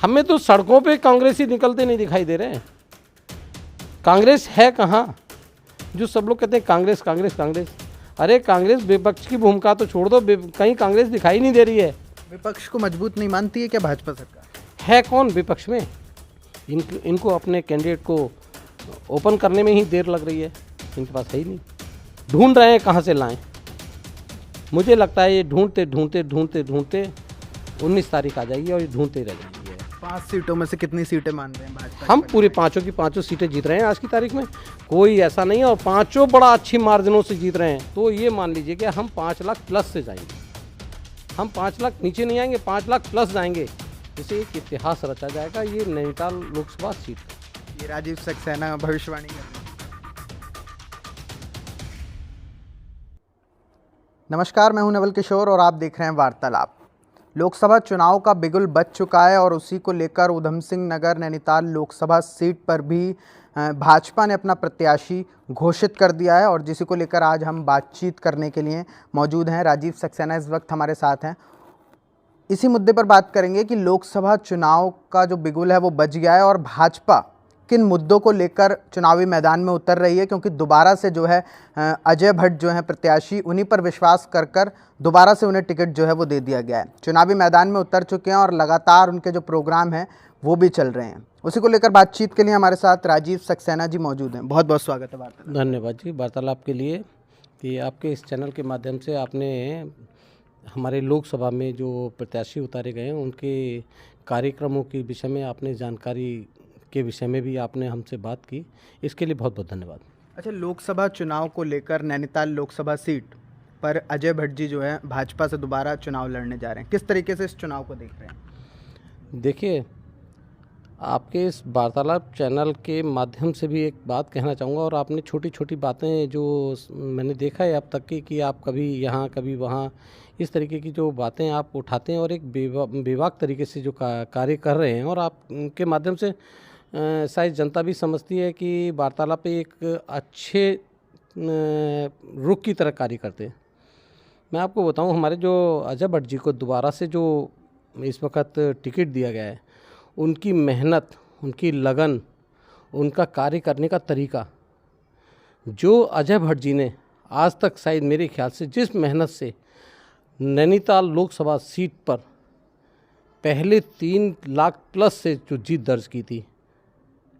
हमें तो सड़कों पे कांग्रेस ही निकलते नहीं दिखाई दे रहे हैं। कांग्रेस है कहाँ? जो सब लोग कहते हैं कांग्रेस कांग्रेस कांग्रेस, अरे कांग्रेस विपक्ष की भूमिका तो छोड़ दो, कहीं कांग्रेस दिखाई नहीं दे रही है। विपक्ष को मजबूत नहीं मानती है क्या भाजपा सरकार? है कौन विपक्ष में? इनको अपने कैंडिडेट को ओपन करने में ही देर लग रही है, इनके पास है ही नहीं। ढूंढ रहे हैं कहाँ से लाएं। मुझे लगता है ये ढूंढते ढूंढते ढूंढते ढूंढते 19 तारीख आ जाएगी और ये ढूंढते रह जाएंगे। 5 सीटों में से कितनी सीटें मान रहे हैं भाजपा? हम पूरे पाँचों की पाँचों सीटें जीत रहे हैं आज की तारीख में, कोई ऐसा नहीं है, और पाँचों बड़ा अच्छी मार्जिनों से जीत रहे हैं। तो ये मान लीजिए कि हम 5 लाख प्लस से जाएंगे, हम 5 लाख नीचे नहीं आएंगे, 5 लाख प्लस जाएंगे। इसे एक इतिहास रचा जाएगा ये नैनीताल लोकसभा सीट का। ये राजीव सक्सेना भविष्यवाणी कर रहे हैं। नमस्कार, मैं हूं नवल किशोर और आप देख रहे हैं वार्तालाप। लोकसभा चुनाव का बिगुल बज चुका है और उसी को लेकर उधम सिंह नगर नैनीताल लोकसभा सीट पर भी भाजपा ने अपना प्रत्याशी घोषित कर दिया है और जिसी को लेकर आज हम बातचीत करने के लिए मौजूद हैं। राजीव सक्सेना इस वक्त हमारे साथ हैं। इसी मुद्दे पर बात करेंगे कि लोकसभा चुनाव का जो बिगुल है वो बज गया है और भाजपा किन मुद्दों को लेकर चुनावी मैदान में उतर रही है, क्योंकि दोबारा से जो है अजय भट्ट जो है प्रत्याशी, उन्हीं पर विश्वास कर दोबारा से उन्हें टिकट जो है वो दे दिया गया है। चुनावी मैदान में उतर चुके हैं और लगातार उनके जो प्रोग्राम हैं वो भी चल रहे हैं। उसी को लेकर बातचीत के लिए हमारे साथ राजीव सक्सेना जी मौजूद हैं। बहुत बहुत स्वागत है वार्तालाप। धन्यवाद जी वार्तालाप के लिए कि आपके इस चैनल के माध्यम से आपने हमारे लोकसभा में जो प्रत्याशी उतारे गए हैं उनके कार्यक्रमों के विषय में आपने जानकारी के विषय में भी आपने हमसे बात की, इसके लिए बहुत बहुत धन्यवाद। अच्छा, लोकसभा चुनाव को लेकर नैनीताल लोकसभा सीट पर अजय भट्ट जी जो है भाजपा से दोबारा चुनाव लड़ने जा रहे हैं, किस तरीके से इस चुनाव को देख रहे हैं? देखिए, आपके इस वार्तालाप चैनल के माध्यम से भी एक बात कहना चाहूँगा, और आपने छोटी छोटी बातें जो मैंने देखा है अब तक की कि आप कभी यहाँ कभी वहाँ इस तरीके की जो बातें आप उठाते हैं और एक बेबाक तरीके से जो कार्य कर रहे हैं, और आप उनके माध्यम से शायद जनता भी समझती है कि वार्तालाप एक अच्छे रुख की तरह कार्य करते हैं। मैं आपको बताऊं, हमारे जो अजय भट्ट जी को दोबारा से जो इस वक्त टिकट दिया गया है, उनकी मेहनत, उनकी लगन, उनका कार्य करने का तरीका, जो अजय भट्ट जी ने आज तक शायद मेरे ख्याल से जिस मेहनत से नैनीताल लोकसभा सीट पर पहले 3 लाख प्लस से जो जीत दर्ज की थी,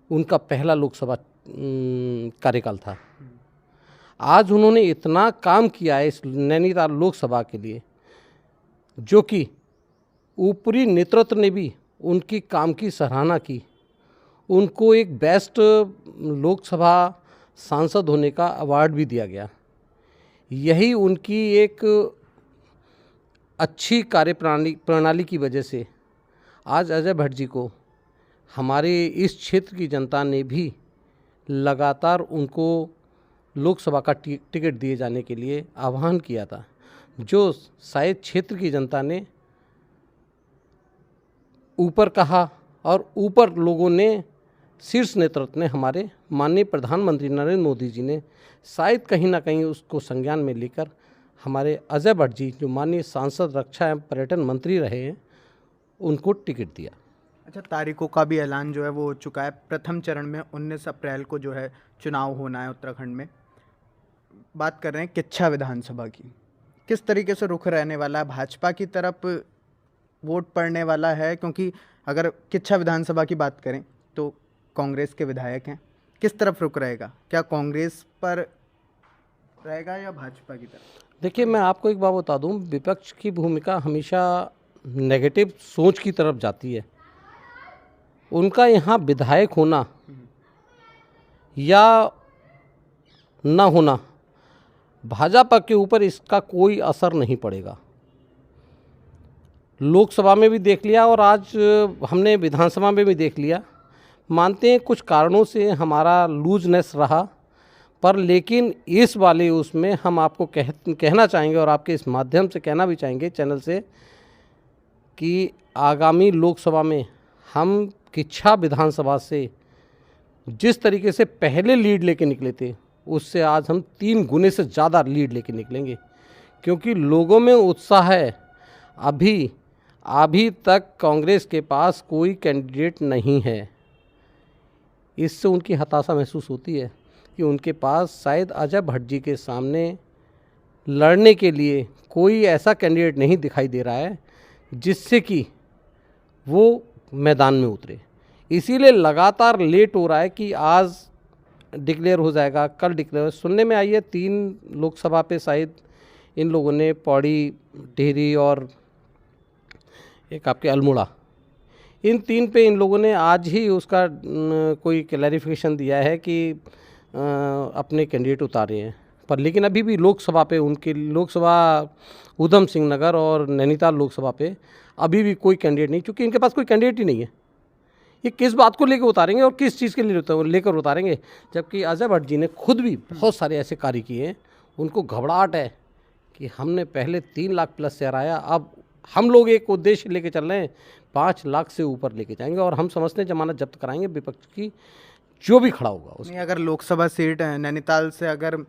उनका पहला लोकसभा कार्यकाल था। आज उन्होंने इतना काम किया है इस नैनीताल लोकसभा के लिए, जो कि ऊपरी नेतृत्व ने भी उनकी काम की सराहना की। उनको एक बेस्ट लोकसभा सांसद होने का अवार्ड भी दिया गया। यही उनकी एक अच्छी प्रणाली की वजह से आज अजय भट्ट जी को हमारे इस क्षेत्र की जनता ने भी लगातार उनको लोकसभा का टिकट दिए जाने के लिए आह्वान किया था, जो शायद क्षेत्र की जनता ने ऊपर कहा और ऊपर लोगों ने, शीर्ष नेतृत्व ने, हमारे माननीय प्रधानमंत्री नरेंद्र मोदी जी ने शायद कहीं ना कहीं उसको संज्ञान में लेकर हमारे अजय भट्ट जी, जो माननीय सांसद, रक्षा एवं पर्यटन मंत्री रहे हैं, उनको टिकट दिया। अच्छा, तारीखों का भी ऐलान जो है वो हो चुका है। प्रथम चरण में 19 अप्रैल को जो है चुनाव होना है उत्तराखंड में। बात कर रहे हैं किच्छा विधानसभा की, किस तरीके से रुख रहने वाला है? भाजपा की तरफ वोट पड़ने वाला है, क्योंकि अगर किच्छा विधानसभा की बात करें तो कांग्रेस के विधायक हैं, किस तरफ रुख रहेगा? क्या कांग्रेस पर रहेगा या भाजपा की तरफ? देखिए, मैं आपको एक बात बता दूं, विपक्ष की भूमिका हमेशा नेगेटिव सोच की तरफ जाती है। उनका यहाँ विधायक होना या न होना, भाजपा के ऊपर इसका कोई असर नहीं पड़ेगा। लोकसभा में भी देख लिया और आज हमने विधानसभा में भी देख लिया। मानते हैं कुछ कारणों से हमारा लूजनेस रहा, पर लेकिन इस वाले उसमें हम आपको कहना चाहेंगे और आपके इस माध्यम से कहना भी चाहेंगे चैनल से कि आगामी लोकसभा में हम किच्छा विधानसभा से जिस तरीके से पहले लीड लेके निकले थे, उससे आज हम 3 गुने से ज़्यादा लीड लेके निकलेंगे, क्योंकि लोगों में उत्साह है। अभी अभी तक कांग्रेस के पास कोई कैंडिडेट नहीं है। इससे उनकी हताशा महसूस होती है कि उनके पास शायद अजय भट्ट जी के सामने लड़ने के लिए कोई ऐसा कैंडिडेट नहीं दिखाई दे रहा है जिससे कि वो मैदान में उतरे। इसीलिए लगातार लेट हो रहा है कि आज डिक्लेयर हो जाएगा, कल डिक्लेयर। सुनने में आई है 3 लोकसभा पे शायद इन लोगों ने पौड़ी, टिहरी और एक आपके अल्मोड़ा, इन 3 पे इन लोगों ने आज ही उसका कोई क्लैरिफिकेशन दिया है कि अपने कैंडिडेट उतारे हैं। पर लेकिन अभी भी लोकसभा पे उनके लोकसभा ऊधम सिंह नगर और नैनीताल लोकसभा पे अभी भी कोई कैंडिडेट नहीं, क्योंकि इनके पास कोई कैंडिडेट ही नहीं है। ये किस बात को लेकर उतारेंगे और किस चीज़ के लिए लेकर उतारेंगे, जबकि अजय भट्ट जी ने खुद भी बहुत सारे ऐसे कार्य किए हैं। उनको घबराहट है कि हमने पहले 3 लाख प्लस शेयर आया, अब हम लोग एक उद्देश्य लेके चल रहे हैं 5 लाख से ऊपर लेके जाएंगे और हम समझते हैं जमानत जब्त कराएंगे विपक्ष की जो भी खड़ा होगा उसमें। अगर लोकसभा सीट नैनीताल से अगर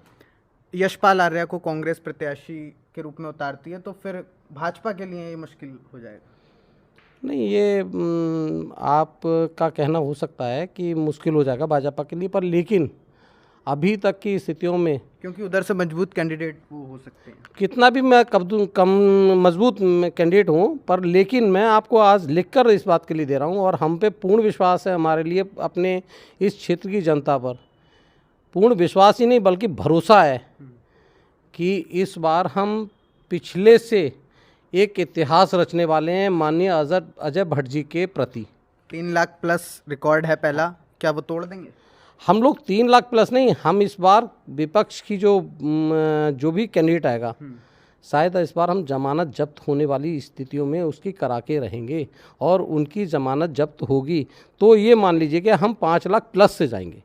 यशपाल आर्या को कांग्रेस प्रत्याशी के रूप में उतारती है तो फिर भाजपा के लिए ये मुश्किल हो जाएगा? नहीं, ये आपका कहना हो सकता है कि मुश्किल हो जाएगा भाजपा के लिए, पर लेकिन अभी तक की स्थितियों में, क्योंकि उधर से मजबूत कैंडिडेट वो हो सकते हैं। कितना भी मैं कम मजबूत कैंडिडेट हूँ, पर लेकिन मैं आपको आज लिखकर इस बात के लिए दे रहा हूँ और हम पे पूर्ण विश्वास है, हमारे लिए अपने इस क्षेत्र की जनता पर पूर्ण विश्वास ही नहीं बल्कि भरोसा है कि इस बार हम पिछले से एक इतिहास रचने वाले हैं माननीय अजय भट्ट जी के प्रति। 3 लाख प्लस रिकॉर्ड है पहला, क्या वो तोड़ देंगे? हम लोग 3 लाख प्लस नहीं, हम इस बार विपक्ष की जो भी कैंडिडेट आएगा, शायद इस बार हम जमानत जब्त होने वाली स्थितियों में उसकी करा के रहेंगे और उनकी जमानत जब्त होगी तो ये मान लीजिए कि हम 5 लाख प्लस से जाएंगे।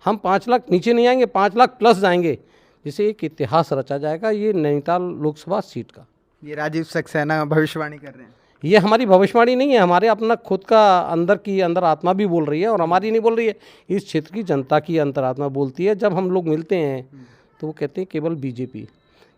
हम 5 लाख नीचे नहीं आएंगे, 5 लाख प्लस जाएंगे, जिसे एक इतिहास रचा जाएगा ये नैनीताल लोकसभा सीट का। ये राजीव सक्सेना भविष्यवाणी कर रहे हैं? ये हमारी भविष्यवाणी नहीं है, हमारे अपना खुद का अंदर आत्मा भी बोल रही है और हमारी नहीं बोल रही है, इस क्षेत्र की जनता की अंतरात्मा बोलती है। जब हम लोग मिलते हैं तो वो कहते हैं केवल बीजेपी,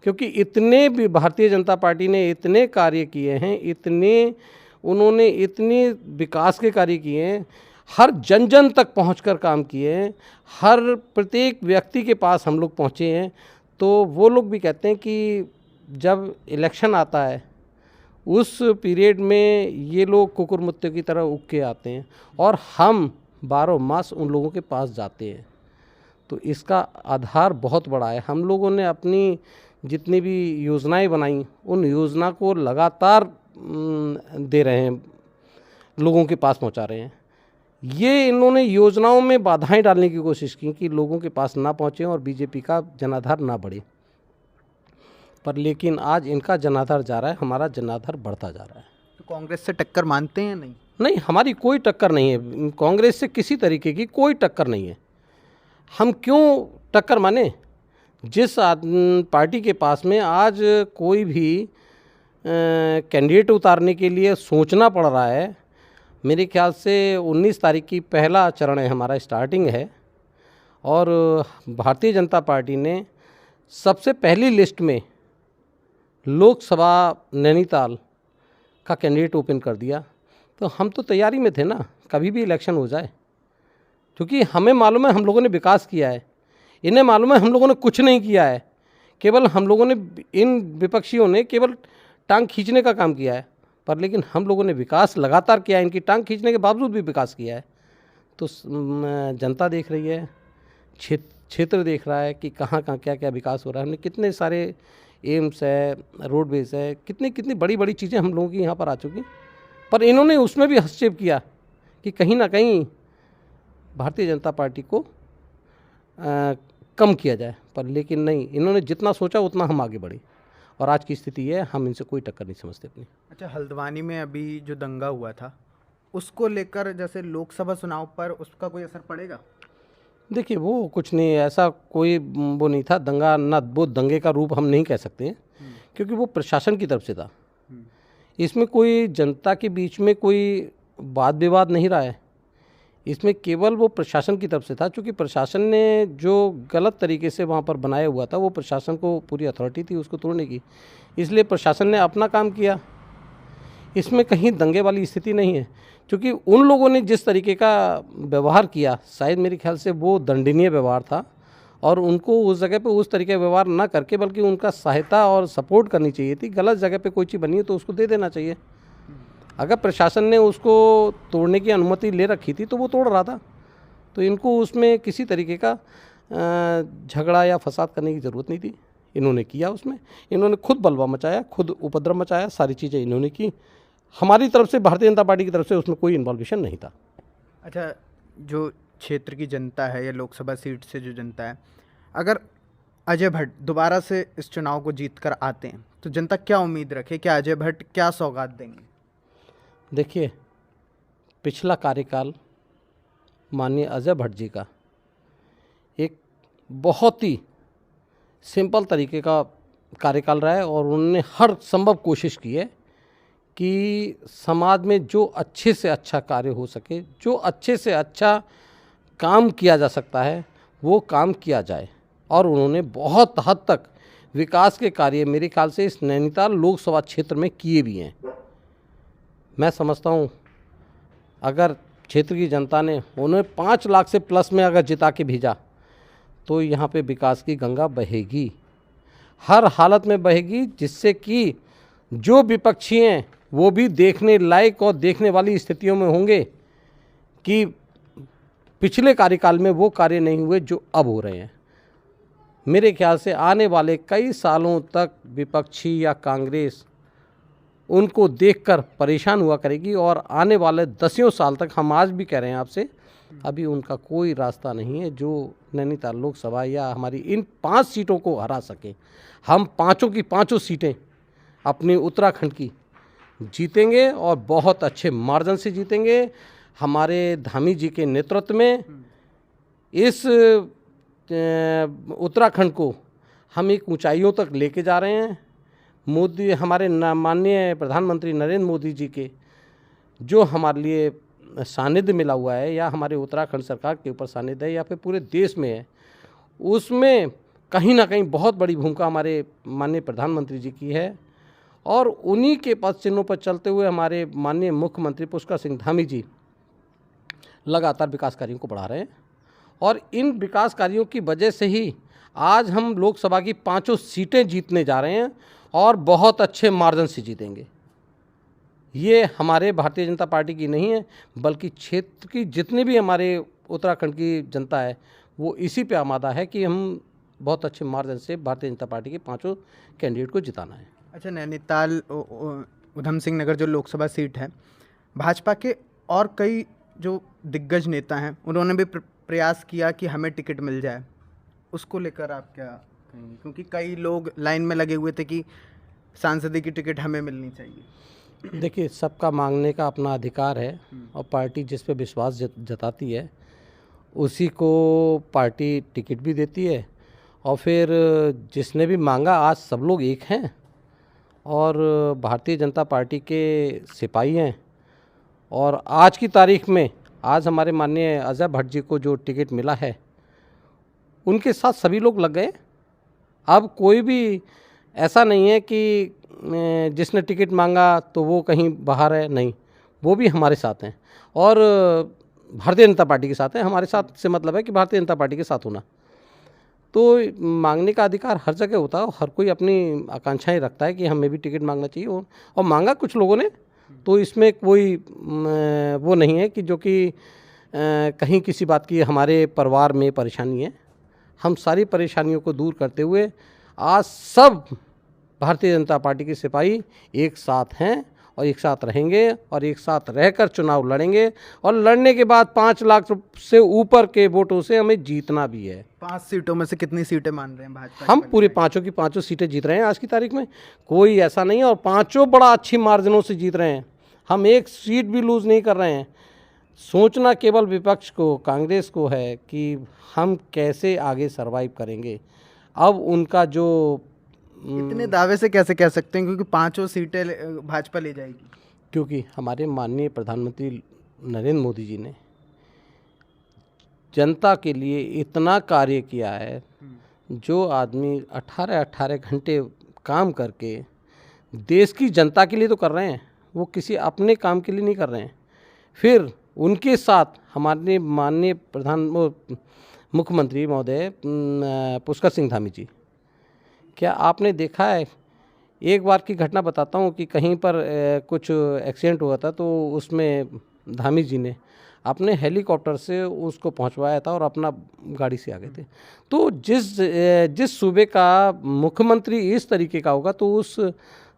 क्योंकि इतने भी भारतीय जनता पार्टी ने इतने कार्य किए हैं, उन्होंने इतने विकास के कार्य किए हैं, हर जन जन तक पहुंचकर काम किए हैं, हर प्रत्येक व्यक्ति के पास हम लोग पहुंचे हैं। तो वो लोग भी कहते हैं कि जब इलेक्शन आता है उस पीरियड में ये लोग कुकुर मुत्ते की तरह उग के आते हैं और हम 12 मास उन लोगों के पास जाते हैं। तो इसका आधार बहुत बड़ा है। हम लोगों ने अपनी जितनी भी योजनाएं बनाई उन योजना को लगातार दे रहे हैं, लोगों के पास पहुंचा रहे हैं। ये इन्होंने योजनाओं में बाधाएं डालने की कोशिश की कि लोगों के पास ना पहुँचें और बीजेपी का जनाधार ना बढ़े, पर लेकिन आज इनका जनाधार जा रहा है, हमारा जनाधार बढ़ता जा रहा है। तो कांग्रेस से टक्कर मानते हैं? नहीं, हमारी कोई टक्कर नहीं है, कांग्रेस से किसी तरीके की कोई टक्कर नहीं है। हम क्यों टक्कर माने? जिस पार्टी के पास में आज कोई भी कैंडिडेट उतारने के लिए सोचना पड़ रहा है, मेरे ख्याल से 19 तारीख की पहला चरण है हमारा, स्टार्टिंग है, और भारतीय जनता पार्टी ने सबसे पहली लिस्ट में लोकसभा नैनीताल का कैंडिडेट ओपन कर दिया। तो हम तो तैयारी में थे ना, कभी भी इलेक्शन हो जाए, क्योंकि हमें मालूम है हम लोगों ने विकास किया है, इन्हें मालूम है हम लोगों ने कुछ नहीं किया है, केवल हम लोगों ने, इन विपक्षियों ने केवल टांग खींचने का काम किया है। पर लेकिन हम लोगों ने विकास लगातार किया है, इनकी टांग खींचने के बावजूद भी विकास किया है। तो जनता देख रही है, क्षेत्र देख रहा है कि कहाँ कहाँ क्या क्या विकास हो रहा है। हमने कितने सारे एम्स है, रोडवेज है, कितनी बड़ी बड़ी चीज़ें हम लोगों की यहाँ पर आ चुकी, पर इन्होंने उसमें भी हस्तक्षेप किया कि कहीं ना कहीं भारतीय जनता पार्टी को कम किया जाए। पर लेकिन नहीं, इन्होंने जितना सोचा उतना हम आगे बढ़े और आज की स्थिति है, हम इनसे कोई टक्कर नहीं समझते अपनी। अच्छा, हल्द्वानी में अभी जो दंगा हुआ था उसको लेकर जैसे लोकसभा चुनाव पर उसका कोई असर पड़ेगा? देखिए, वो कुछ नहीं, ऐसा कोई वो नहीं था दंगा, ना वो दंगे का रूप हम नहीं कह सकते हैं, क्योंकि वो प्रशासन की तरफ से था। इसमें कोई जनता के बीच में कोई वाद विवाद नहीं रहा है, इसमें केवल वो प्रशासन की तरफ से था। क्योंकि प्रशासन ने जो गलत तरीके से वहाँ पर बनाया हुआ था, वो प्रशासन को पूरी अथॉरिटी थी उसको तोड़ने की, इसलिए प्रशासन ने अपना काम किया। इसमें कहीं दंगे वाली स्थिति नहीं है, क्योंकि उन लोगों ने जिस तरीके का व्यवहार किया शायद मेरे ख्याल से वो दंडनीय व्यवहार था, और उनको उस जगह पे उस तरीके का व्यवहार ना करके बल्कि उनका सहायता और सपोर्ट करनी चाहिए थी। गलत जगह पे कोई चीज़ बनी है तो उसको दे देना चाहिए। अगर प्रशासन ने उसको तोड़ने की अनुमति ले रखी थी तो वो तोड़ रहा था, तो इनको उसमें किसी तरीके का झगड़ा या फसाद करने की ज़रूरत नहीं थी। इन्होंने किया, उसमें इन्होंने खुद बलवा मचाया, खुद उपद्रव मचाया, सारी चीज़ें इन्होंने की। हमारी तरफ से, भारतीय जनता पार्टी की तरफ से उसमें कोई इन्वॉल्वेशन नहीं था। अच्छा, जो क्षेत्र की जनता है या लोकसभा सीट से जो जनता है, अगर अजय भट्ट दोबारा से इस चुनाव को जीत कर आते हैं तो जनता क्या उम्मीद रखे? क्या अजय भट्ट क्या सौगात देंगे? देखिए, पिछला कार्यकाल माननीय अजय भट्ट जी का एक बहुत ही सिंपल तरीके का कार्यकाल रहा है, और उन्होंने हर संभव कोशिश की है कि समाज में जो अच्छे से अच्छा कार्य हो सके, जो अच्छे से अच्छा काम किया जा सकता है वो काम किया जाए। और उन्होंने बहुत हद तक विकास के कार्य मेरे ख्याल से इस नैनीताल लोकसभा क्षेत्र में किए भी हैं। मैं समझता हूँ अगर क्षेत्र की जनता ने उन्हें 5 लाख से प्लस में अगर जिता के भेजा तो यहाँ पे विकास की गंगा बहेगी, हर हालत में बहेगी, जिससे कि जो विपक्षी हैं वो भी देखने लायक और देखने वाली स्थितियों में होंगे कि पिछले कार्यकाल में वो कार्य नहीं हुए जो अब हो रहे हैं। मेरे ख्याल से आने वाले कई सालों तक विपक्षी या कांग्रेस उनको देखकर परेशान हुआ करेगी, और आने वाले 10 साल तक, हम आज भी कह रहे हैं आपसे, अभी उनका कोई रास्ता नहीं है जो नैनीताल लोकसभा या हमारी इन 5 सीटों को हरा सके। हम पाँचों की पाँचों सीटें अपनी उत्तराखंड की जीतेंगे और बहुत अच्छे मार्जिन से जीतेंगे। हमारे धामी जी के नेतृत्व में इस उत्तराखंड को हम एक ऊंचाइयों तक लेके जा रहे हैं। मोदी, हमारे माननीय प्रधानमंत्री नरेंद्र मोदी जी के जो हमारे लिए सानिध्य मिला हुआ है, या हमारे उत्तराखंड सरकार के ऊपर सानिध्य है, या फिर पूरे देश में है, उसमें कहीं ना कहीं बहुत बड़ी भूमिका हमारे माननीय प्रधानमंत्री जी की है। और उन्हीं के पद चिन्हों पर चलते हुए हमारे माननीय मुख्यमंत्री पुष्कर सिंह धामी जी लगातार विकास कार्यों को बढ़ा रहे हैं, और इन विकास कार्यों की वजह से ही आज हम लोकसभा की 5 सीटें जीतने जा रहे हैं, और बहुत अच्छे मार्जिन से जीतेंगे। ये हमारे भारतीय जनता पार्टी की नहीं है, बल्कि क्षेत्र की जितनी भी हमारे उत्तराखंड की जनता है वो इसी पे आमादा है कि हम बहुत अच्छे मार्जिन से भारतीय जनता पार्टी के 5 कैंडिडेट को जिताना है। अच्छा, नैनीताल उधम सिंह नगर जो लोकसभा सीट है, भाजपा के और कई जो दिग्गज नेता हैं उन्होंने भी प्रयास किया कि हमें टिकट मिल जाए, उसको लेकर आप क्या कहेंगे? क्योंकि कई लोग लाइन में लगे हुए थे कि सांसद की टिकट हमें मिलनी चाहिए। देखिए, सबका मांगने का अपना अधिकार है, और पार्टी जिस पे विश्वास जताती है उसी को पार्टी टिकट भी देती है। और फिर जिसने भी मांगा, आज सब लोग एक हैं और भारतीय जनता पार्टी के सिपाही हैं। और आज की तारीख में आज हमारे माननीय अजय भट्ट जी को जो टिकट मिला है उनके साथ सभी लोग लग गए। अब कोई भी ऐसा नहीं है कि जिसने टिकट मांगा तो वो कहीं बाहर है, नहीं, वो भी हमारे साथ हैं और भारतीय जनता पार्टी के साथ हैं। हमारे साथ से मतलब है कि भारतीय जनता पार्टी के साथ होना। तो मांगने का अधिकार हर जगह होता है, हर कोई अपनी आकांक्षाएं रखता है कि हमें भी टिकट मांगना चाहिए, और मांगा कुछ लोगों ने, तो इसमें कोई वो नहीं है कि जो कि कहीं किसी बात की हमारे परिवार में परेशानी है। हम सारी परेशानियों को दूर करते हुए आज सब भारतीय जनता पार्टी के सिपाही एक साथ हैं और एक साथ रहेंगे और एक साथ रहकर चुनाव लड़ेंगे, और लड़ने के बाद 5 लाख से ऊपर के वोटों से हमें जीतना भी है। 5 सीटों में से कितनी सीटें मान रहे हैं भाजपा? हम पूरे 5 की 5 सीटें जीत रहे हैं आज की तारीख में, कोई ऐसा नहीं है, और 5 बड़ा अच्छी मार्जिनों से जीत रहे हैं। हम एक सीट भी लूज़ नहीं कर रहे हैं। सोचना केवल विपक्ष को, कांग्रेस को है कि हम कैसे आगे सर्वाइव करेंगे। अब उनका जो इतने दावे से कैसे कह सकते हैं, क्योंकि 5 सीटें भाजपा ले जाएगी? क्योंकि हमारे माननीय प्रधानमंत्री नरेंद्र मोदी जी ने जनता के लिए इतना कार्य किया है। जो आदमी 18 घंटे काम करके देश की जनता के लिए तो कर रहे हैं, वो किसी अपने काम के लिए नहीं कर रहे हैं। फिर उनके साथ हमारे माननीय मुख्यमंत्री महोदय पुष्कर सिंह धामी जी, क्या आपने देखा है, एक बार की घटना बताता हूँ कि कहीं पर कुछ एक्सीडेंट हुआ था, तो उसमें धामी जी ने अपने हेलीकॉप्टर से उसको पहुंचवाया था और अपना गाड़ी से आ गए थे। तो जिस सूबे का मुख्यमंत्री इस तरीके का होगा तो उस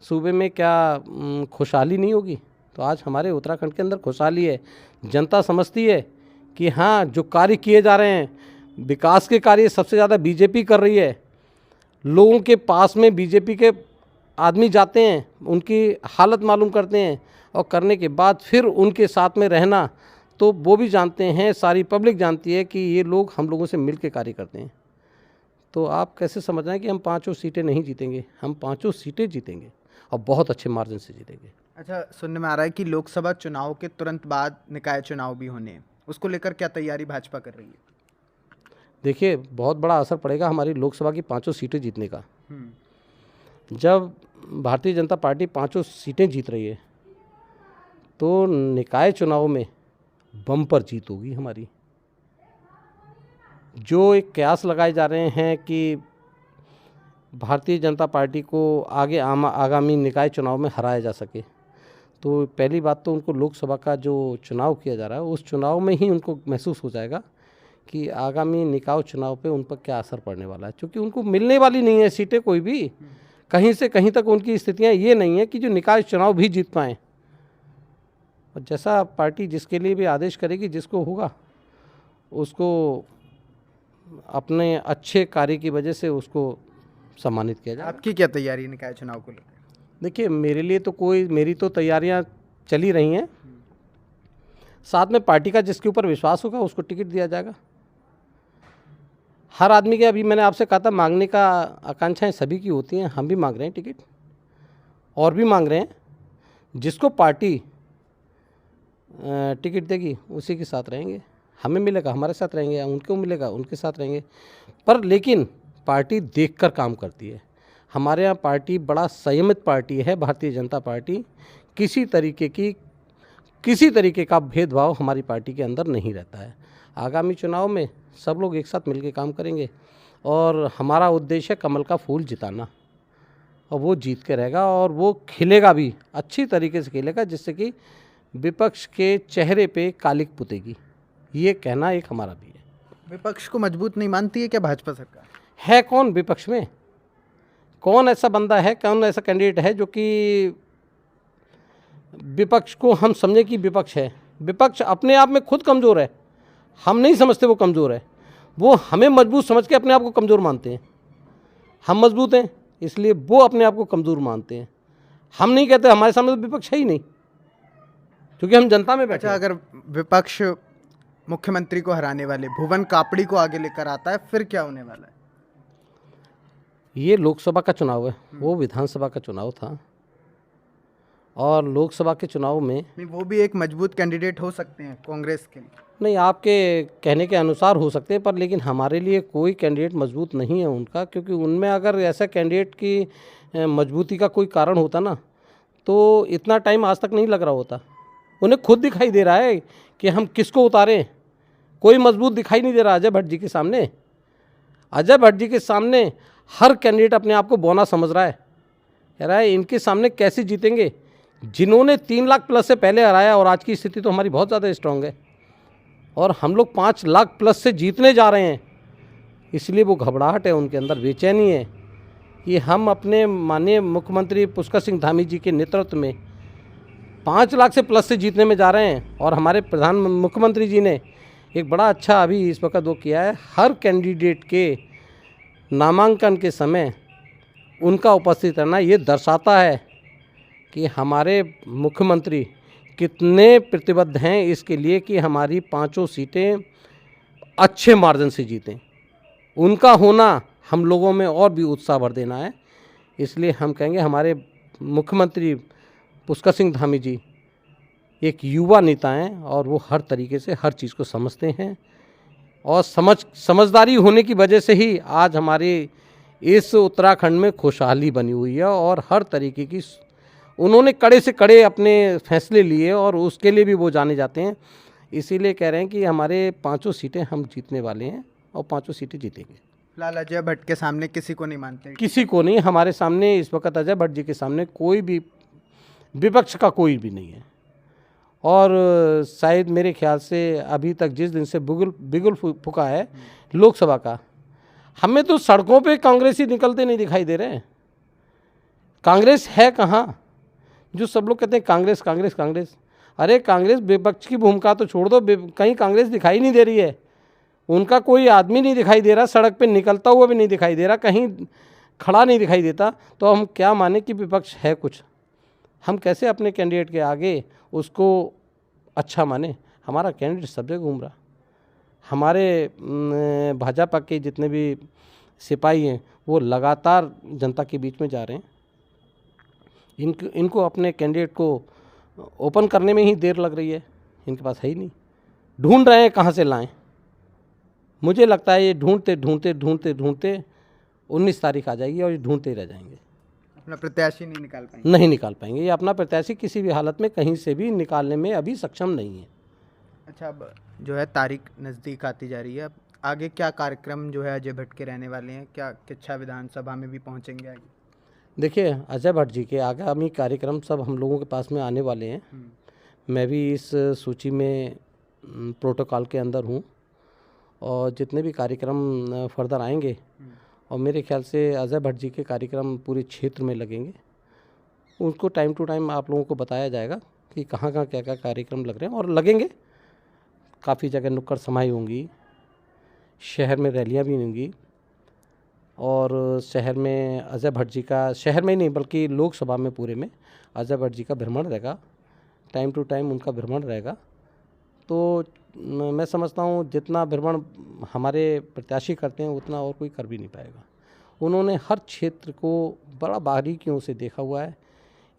सूबे में क्या खुशहाली नहीं होगी? तो आज हमारे उत्तराखंड के अंदर खुशहाली है। जनता समझती है कि हाँ, जो कार्य किए जा रहे हैं, विकास के कार्य सबसे ज़्यादा बीजेपी कर रही है। लोगों के पास में बीजेपी के आदमी जाते हैं, उनकी हालत मालूम करते हैं और करने के बाद फिर उनके साथ में रहना, तो वो भी जानते हैं, सारी पब्लिक जानती है कि ये लोग हम लोगों से मिल के कार्य करते हैं। तो आप कैसे समझ रहे हैं कि हम 5 सीटें नहीं जीतेंगे? हम 5 सीटें जीतेंगे और बहुत अच्छे मार्जिन से जीतेंगे। अच्छा, सुनने में आ रहा है कि लोकसभा चुनाव के तुरंत बाद निकाय चुनाव भी होने हैं, उसको लेकर क्या तैयारी भाजपा कर रही है? देखिए, बहुत बड़ा असर पड़ेगा हमारी लोकसभा की 5 सीटें जीतने का। जब भारतीय जनता पार्टी 5 सीटें जीत रही है तो निकाय चुनाव में बम्पर जीत होगी हमारी। जो एक कयास लगाए जा रहे हैं कि भारतीय जनता पार्टी को आगे आगामी निकाय चुनाव में हराया जा सके, तो पहली बात तो उनको लोकसभा का जो चुनाव किया जा रहा है उस चुनाव में ही उनको महसूस हो जाएगा कि आगामी निकाय चुनाव पे उन पर क्या असर पड़ने वाला है, क्योंकि उनको मिलने वाली नहीं है सीटें कोई भी। कहीं से कहीं तक उनकी स्थितियां ये नहीं है कि जो निकाय चुनाव भी जीत पाएँ। और जैसा पार्टी जिसके लिए भी आदेश करेगी, जिसको होगा उसको अपने अच्छे कार्य की वजह से उसको सम्मानित किया जाए। आपकी क्या तैयारी है निकाय चुनाव को लेकर? देखिए, मेरे लिए तो मेरी तो तैयारियां चली रही हैं। साथ में पार्टी का जिसके ऊपर विश्वास होगा उसको टिकट दिया जाएगा। हर आदमी के, अभी मैंने आपसे कहा था, मांगने का आकांक्षाएं सभी की होती हैं। हम भी मांग रहे हैं टिकट और भी मांग रहे हैं। जिसको पार्टी टिकट देगी उसी के साथ रहेंगे। हमें मिलेगा हमारे साथ रहेंगे, उनको मिलेगा उनके साथ रहेंगे। पर लेकिन पार्टी देखकर काम करती है। हमारे यहाँ पार्टी बड़ा संयमित पार्टी है, भारतीय जनता पार्टी। किसी तरीके का भेदभाव हमारी पार्टी के अंदर नहीं रहता है। आगामी चुनाव में सब लोग एक साथ मिलकर काम करेंगे और हमारा उद्देश्य है कमल का फूल जिताना, और वो जीत के रहेगा और वो खिलेगा भी, अच्छी तरीके से खिलेगा, जिससे कि विपक्ष के चेहरे पे कालिक पुतेगी। ये कहना एक हमारा भी है। विपक्ष को मजबूत नहीं मानती है क्या भाजपा सरकार? है कौन विपक्ष में? कौन ऐसा बंदा है, कौन ऐसा कैंडिडेट है जो कि विपक्ष को हम समझे कि विपक्ष है? विपक्ष अपने आप में खुद कमज़ोर है। हम नहीं समझते वो कमज़ोर है, वो हमें मजबूत समझ के अपने आप को कमज़ोर मानते हैं। हम मजबूत हैं इसलिए वो अपने आप को कमज़ोर मानते हैं। हम नहीं कहते, हमारे सामने तो विपक्ष है ही नहीं, क्योंकि हम जनता में बैठे। अच्छा, अगर विपक्ष मुख्यमंत्री को हराने वाले भुवन कापड़ी को आगे लेकर आता है, फिर क्या होने वाला है? ये लोकसभा का चुनाव है, वो विधानसभा का चुनाव था। और लोकसभा के चुनाव में नहीं, वो भी एक मजबूत कैंडिडेट हो सकते हैं कांग्रेस के लिए। नहीं, आपके कहने के अनुसार हो सकते हैं, पर लेकिन हमारे लिए कोई कैंडिडेट मजबूत नहीं है उनका, क्योंकि उनमें अगर ऐसा कैंडिडेट की मजबूती का कोई कारण होता ना तो इतना टाइम आज तक नहीं लग रहा होता। उन्हें खुद दिखाई दे रहा है कि हम किसको उतारें। कोई मजबूत दिखाई नहीं दे रहा अजय भट्ट जी के सामने। अजय भट्ट जी के सामने हर कैंडिडेट अपने आप को बौना समझ रहा है, कह रहा है इनके सामने कैसे जीतेंगे, जिन्होंने 3 लाख प्लस से पहले हराया। और आज की स्थिति तो हमारी बहुत ज़्यादा स्ट्रांग है और हम लोग 5 लाख प्लस से जीतने जा रहे हैं। इसलिए वो घबराहट है उनके अंदर, बेचैनी है कि हम अपने माननीय मुख्यमंत्री पुष्कर सिंह धामी जी के नेतृत्व में 5 लाख से प्लस से जीतने में जा रहे हैं। और हमारे प्रधान मुख्यमंत्री जी ने एक बड़ा अच्छा अभी इस वक्त वो किया है, हर कैंडिडेट के नामांकन के समय उनका उपस्थित रहना। ये दर्शाता है कि हमारे मुख्यमंत्री कितने प्रतिबद्ध हैं इसके लिए कि हमारी 5 सीटें अच्छे मार्जिन से जीतें। उनका होना हम लोगों में और भी उत्साह भर देना है। इसलिए हम कहेंगे हमारे मुख्यमंत्री पुष्कर सिंह धामी जी एक युवा नेता हैं और वो हर तरीके से हर चीज़ को समझते हैं और समझदारी होने की वजह से ही आज हमारे इस उत्तराखंड में खुशहाली बनी हुई है और हर तरीके की उन्होंने कड़े से कड़े अपने फैसले लिए और उसके लिए भी वो जाने जाते हैं। इसीलिए कह रहे हैं कि हमारे 5 सीटें हम जीतने वाले हैं और 5 सीटें जीतेंगे। फिलहाल अजय भट्ट के सामने किसी को नहीं मानते? किसी को नहीं, हमारे सामने इस वक्त अजय भट्ट जी के सामने कोई भी विपक्ष का कोई भी नहीं है। और शायद मेरे ख्याल से अभी तक जिस दिन से बिगुल फूका है लोकसभा का, हमें तो सड़कों पे कांग्रेसी निकलते नहीं दिखाई दे रहे हैं। कांग्रेस है कहाँ? जो सब लोग कहते हैं कांग्रेस कांग्रेस कांग्रेस, अरे कांग्रेस विपक्ष की भूमिका तो छोड़ दो, कहीं कांग्रेस दिखाई नहीं दे रही है। उनका कोई आदमी नहीं दिखाई दे रहा, सड़क पे निकलता हुआ भी नहीं दिखाई दे रहा, कहीं खड़ा नहीं दिखाई देता। तो हम क्या माने कि विपक्ष है कुछ? हम कैसे अपने कैंडिडेट के आगे उसको अच्छा माने? हमारा कैंडिडेट सब जगह घूम रहा। हमारे भाजपा के जितने भी सिपाही हैं वो लगातार जनता के बीच में जा रहे हैं। इनको अपने कैंडिडेट को ओपन करने में ही देर लग रही है, इनके पास है ही नहीं। ढूंढ रहे हैं कहाँ से लाएं। मुझे लगता है ये ढूंढते ढूंढते ढूंढते ढूंढते 19 तारीख आ जाएगी और ये ढूंढते रह जाएंगे, अपना प्रत्याशी नहीं निकाल पाएंगे। नहीं निकाल पाएंगे। ये अपना प्रत्याशी किसी भी हालत में कहीं से भी निकालने में अभी सक्षम नहीं है। अच्छा, अब जो है तारीख नज़दीक आती जा रही है, अब आगे क्या कार्यक्रम जो है अजय भट्ट के रहने वाले हैं? क्या किच्छा विधानसभा में भी पहुंचेंगे आगे? देखिए, अजय भट्ट जी के आगामी कार्यक्रम सब हम लोगों के पास में आने वाले हैं। मैं भी इस सूची में प्रोटोकॉल के अंदर हूँ और जितने भी कार्यक्रम फर्दर आएंगे और मेरे ख्याल से अजय भट्ट जी के कार्यक्रम पूरे क्षेत्र में लगेंगे। उनको टाइम टू टाइम आप लोगों को बताया जाएगा कि कहाँ कहाँ क्या क्या कार्यक्रम लग रहे हैं और लगेंगे। काफ़ी जगह नुक्कड़ समाई होंगी, शहर में रैलियाँ भी होंगी और शहर में अजय भट्ट जी का, शहर में ही नहीं बल्कि लोकसभा में पूरे में अजय भट्ट जी का भ्रमण रहेगा। टाइम टू टाइम उनका भ्रमण रहेगा। तो मैं समझता हूँ जितना भ्रमण हमारे प्रत्याशी करते हैं उतना और कोई कर भी नहीं पाएगा। उन्होंने हर क्षेत्र को बड़ा बारीकियों से देखा हुआ है,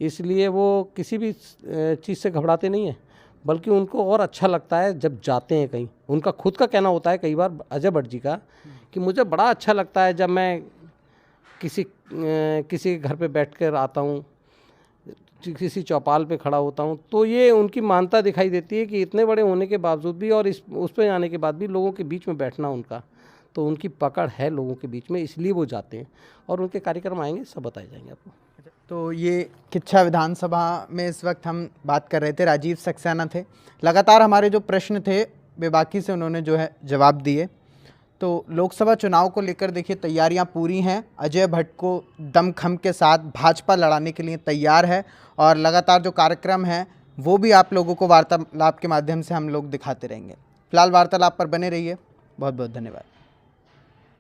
इसलिए वो किसी भी चीज़ से घबराते नहीं हैं, बल्कि उनको और अच्छा लगता है जब जाते हैं कहीं। उनका खुद का कहना होता है कई बार अजय भट्ट जी का कि मुझे बड़ा अच्छा लगता है जब मैं किसी घर पे बैठकर आता हूँ, किसी चौपाल पे खड़ा होता हूँ, तो ये उनकी मानता दिखाई देती है कि इतने बड़े होने के बावजूद भी और उस पे आने के बाद भी लोगों के बीच में बैठना उनका, तो उनकी पकड़ है लोगों के बीच में, इसलिए वो जाते हैं और उनके कार्यक्रम आएंगे, सब बताए जाएंगे आपको। तो ये किच्छा विधानसभा में इस वक्त हम बात कर रहे थे, राजीव सक्सेना थे। लगातार हमारे जो प्रश्न थे बेबाकी से उन्होंने जो है जवाब दिए। तो लोकसभा चुनाव को लेकर देखिए तैयारियां पूरी हैं। अजय भट्ट को दमखम के साथ भाजपा लड़ाने के लिए तैयार है और लगातार जो कार्यक्रम है वो भी आप लोगों को वार्तालाप के माध्यम से हम लोग दिखाते रहेंगे। फिलहाल वार्तालाप पर बने रहिए। बहुत बहुत धन्यवाद।